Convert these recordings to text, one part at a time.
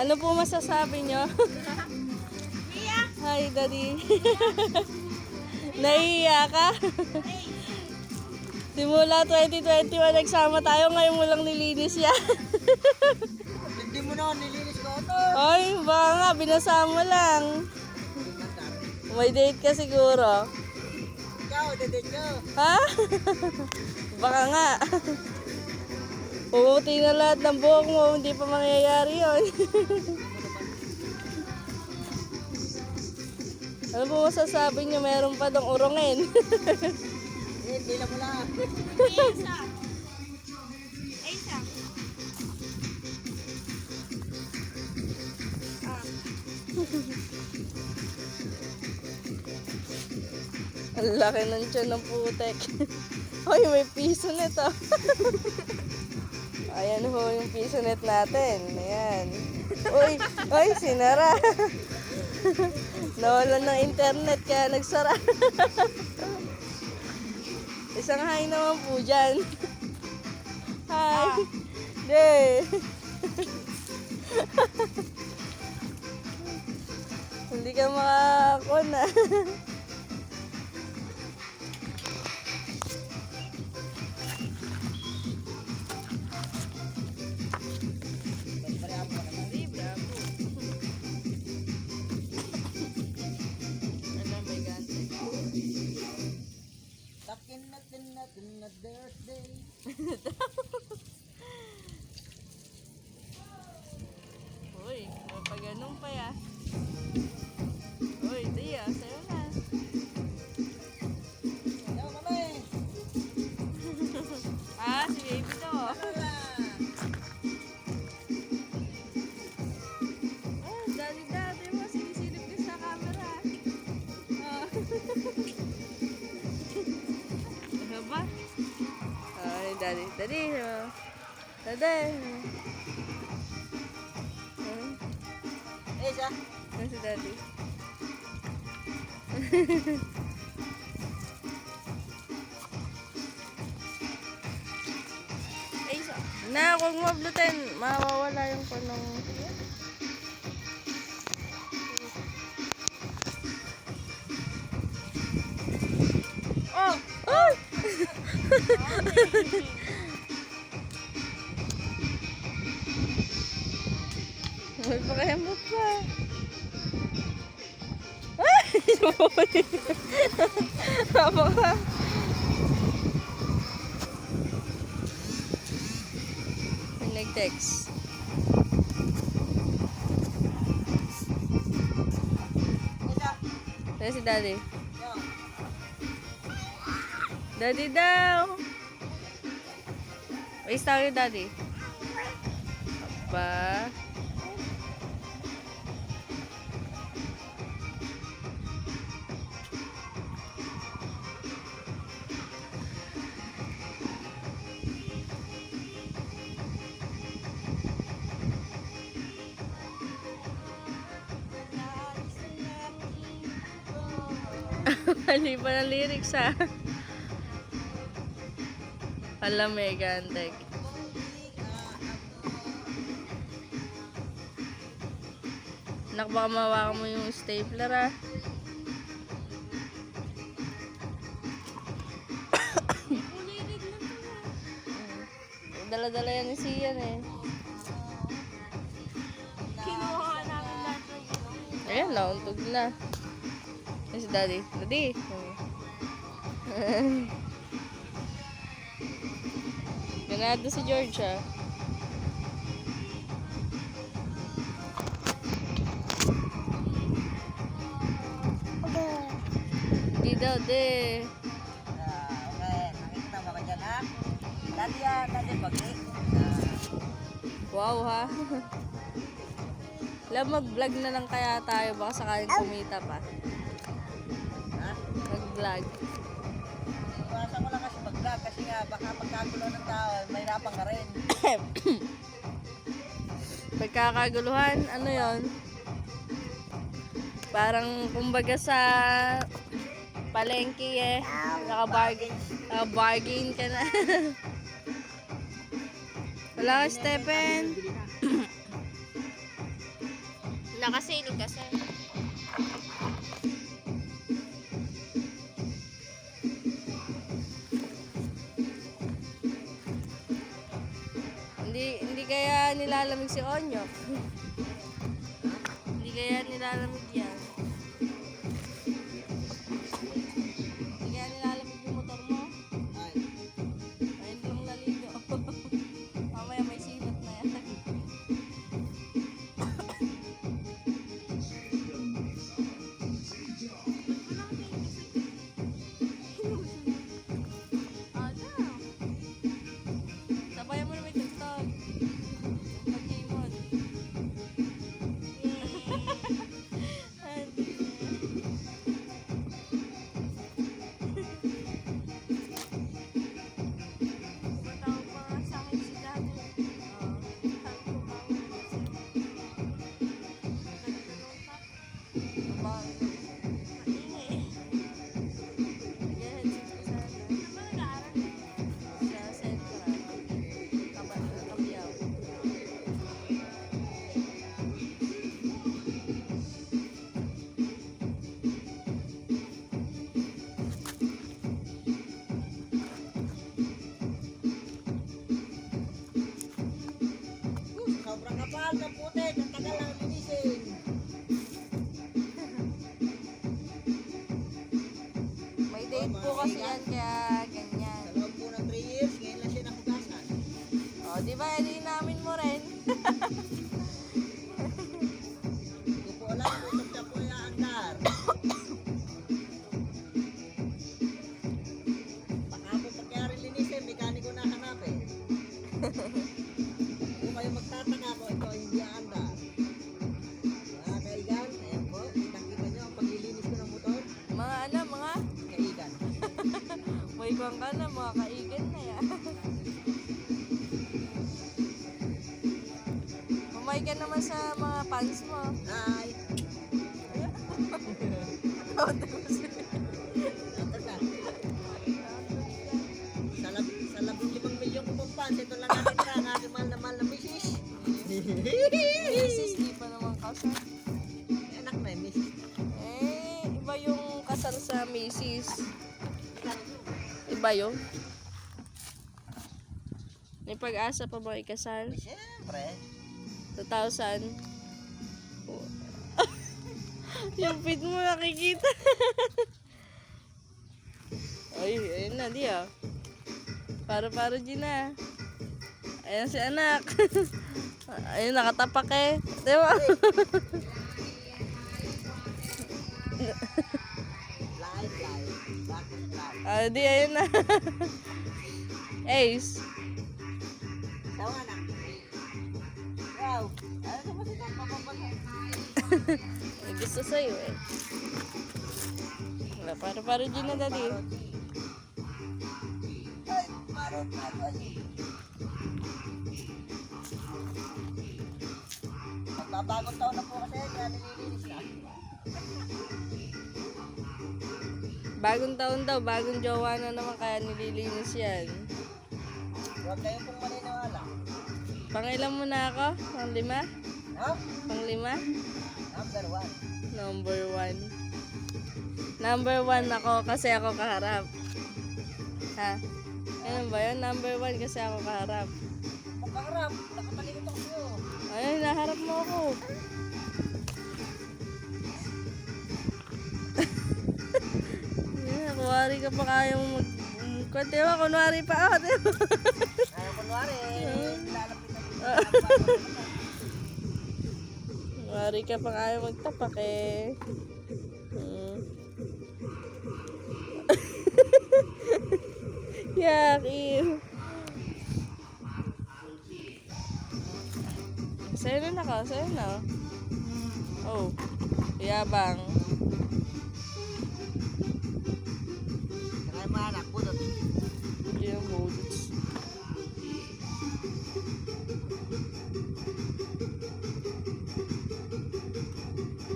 Ano po masasabi nyo? Hi, Daddy. Naiiya ka? Simula 2021, nagsama tayo. Ngayon mo lang nilinis yan. Hindi mo na nilinis ko ito. Ay, baka nga, binasama lang. May date ka siguro. Ikaw, dede ko. Ha? Baka nga. Pumuti na lahat ng buhok mo, hindi pa mangyayari yun. Ano po masasabi nyo? Meron pa dong urongin. Hindi lang mo lang. Isa. Isa. Ang laki ng tiyan ng putek. Hoy, may piso nito. Ayan ho yung piso net natin. Ayan. Uy, uy, sinara. Nawalan ng internet kaya nagsara. Isang hi naman po dyan. Hi. De. Hindi ka makakuna. Takin natin na birthday. Uy, may paganong pa ya. Uy, Tia, sa'yo na. Yaw, mami. Ah, si baby to. Oh, dali-dali mo, sinisilip ka sa camera. Ah. Ano ba? Ay, dali. Dali. Dali. Eh, siya. Ano si daddy? Ay, na, huwag mo ablutin. Mawawala yung panong... Oh! Ay! May pakayamot pa. Ay! Sorry. Tama ka. May nag-text. Eh, siya. Kaya si daddy. Yaw. Daddy daw. Wait, tayo daddy. Apa? Mali pa ng lyrics ha. Alam eh, gandeg. Nak, baka mawakan mo yung stapler ha. Dala-dala yan ni Sian eh. Kinuha namin lahat ng Ayan, nauntog na. Ayan si daddy. Daddy. Ganado si George ah. Di daw, de. Okay. Nakikita mo ka dyan, ha? Dali yan. Dali, bagi. Wow ha. Alam, mag-vlog na lang kaya tayo. Baka sakaling kumita pa. Ha? Mag-vlog. Iwasan ko lang kasi mag-vlog. Kasi nga, baka pagkagulo ng tao, mahirapan ka rin. Pagkakaguluhan, ano yon? Parang kumbaga sa palengke eh. Naka-bargain ka na. Wala ka, Stephen. Nakasil kasi. Hindi kaya nilalamig si Onyok. Hindi kaya nilalamig yan. Hindi kaya nilalamig yung motor mo. Ay, Ayun lang naligo. Mamaya may sibat na yan. Sabayan mo na may tugtog. Pag-imod. Matawag pa nga sa akin si Daddy. Sabi ko ba, maingay. Ano ba nag-aaral? Sa Central. Kabiyaw. sobrang kapal ng putik. Ang tagal lang linisin. May date po kasi yan kaya ganyan. Sa loob po ng 3 years, ngayon lang siya nakugasan. O, di ba? Edi namin mo rin. Hindi po alam kung siya po iaandar. Baka po pagkayari linisin, mekaniko na hanapin. Kung kayo magtataka ko, ito hindi aandar. Mga kaigan, ayan po, kitang-kita nyo ang paglilinis ko ng motor. Mga Kaigan. may kwang ka na, mga kaigan na yan. Mamay ka naman sa mga pants mo. Hi! Ito na. Sa 15 milyon ko pong fans, ito lang nakita ang aking mahal na misis. Misis, di pa naman kasal. Anak na yung misis. Iba yung kasal sa misis. Iba yun. May pag-asa pa ba ikasal? Siyempre. 2,000. Yung fit mo nakikita. Ay, ayun na, di ah. Para Gina. Ayan si anak. Ayun, nakatapak eh. Di ba? Live. Bakit live? Di, ayun na. Ace. Tawa na. Wow. Ano ba sila? Papapagay. May gusto sa'yo eh. Wala, para Gina, daddy. Ay, parot. Magbabagong taon na po kasi, kaya nililinis na. Bagong taon daw, bagong jowa na naman kaya nililinis yan. Huwag kayo pong maniniwala. Pangilan mo na ako? Pang 5? Ha? Pang 5? Number 1. Number 1 ako kasi ako kaharap. Ha? Ganun ba yun? Number 1 kasi ako kaharap. Pagkaharap, nakatalikot ako sa'yo. Ay, naharap mo ako. Kunwari ka pa kaya mo diba? Kunwari pa ako, diba? Ayaw kunwari, lalapit na dito. Kunwari ka pa kaya magtapak eh. Yaki. Sa'yo na ako, sa'yo na. Oh, yabang. Kaya mga anak, budot. Hindi yung moods.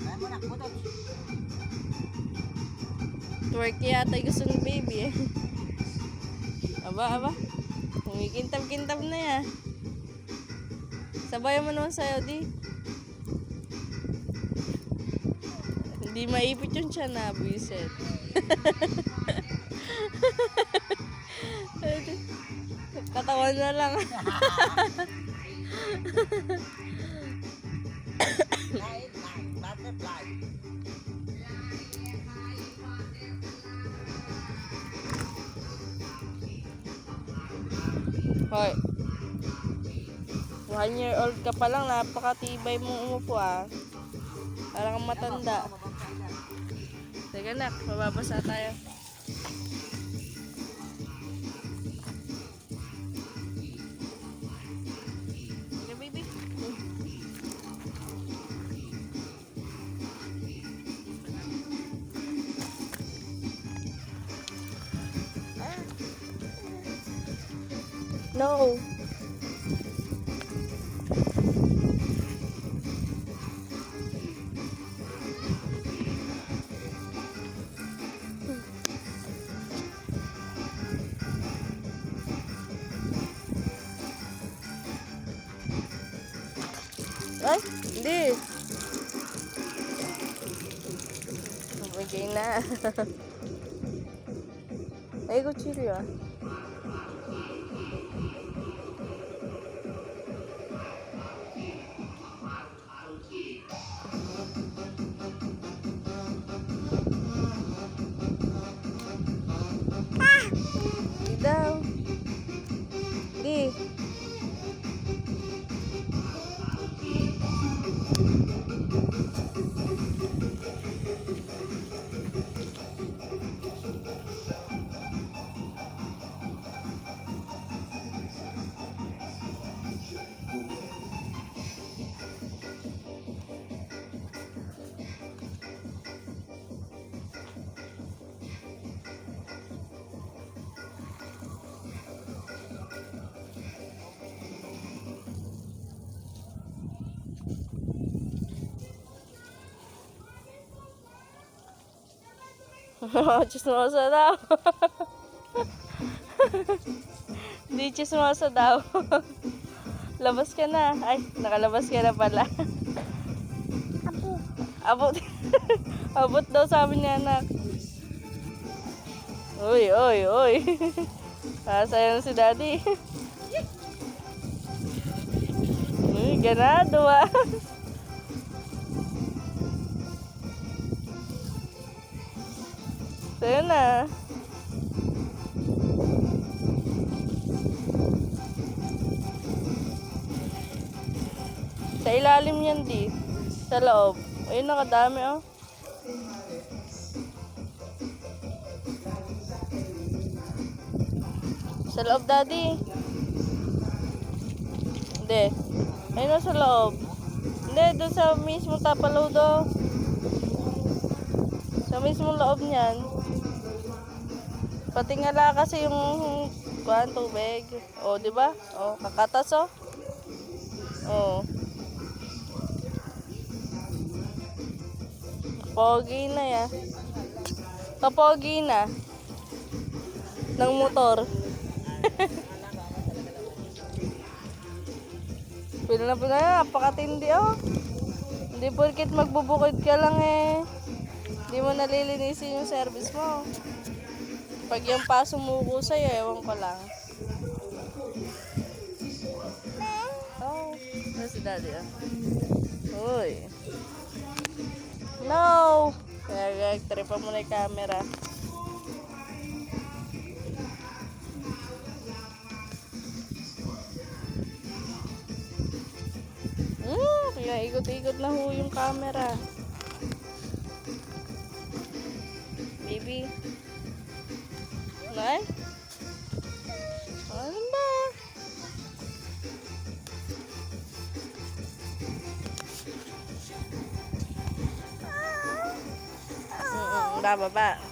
Kaya mo anak, budot. Twerk yata yung gusto ng baby eh. Aba. Kumikintab-kintab na yan. Sabayan mo naman sa'yo, di. Hindi maipit yung tiyan na, buisit. Katawan na lang. Light, butterfly. Hoy. 1 year old ka pa lang, napakatibay mong umupo ah. Parang kang matanda. Teka nak, mababasa tayo. Okay, baby. No. Ay, hindi. Okay na. Ay, kutsilyo ah. Hindi daw. Hindi. Chismosa daw. Hindi chismosa daw. Labas ka na. Ay, nakalabas ka na pala. Abot. Abot daw sabi niya anak. Uy, uy, uy. Sayang si daddy. Uy, ganado ah. Sa'yo na. Sa ilalim yan di. Sa loob. Ayun, nakadami oh. Sa loob daddy. Hindi. Ayun na sa loob. Hindi, doon sa mismo tapalodo. Sa mismo loob niyan. Patingala kasi yung kuan tubig. Oh, di ba? Oh, kakatas oh. Oh. Pogi na ya. Kapogi na. Ng motor. Pila na, napakatindi oh. Hindi porket magbubukid ka lang eh. Hindi mo nalilinisin yung service mo. Pag yung pa sumuko sa'yo, ewan ko lang. Oh, ano si daddy ah? Uy. No! Kaya tripa mo na yung camera. Kaya ikot-ikot na ho yung camera. Baby. Nay? Ano ba? Bababa.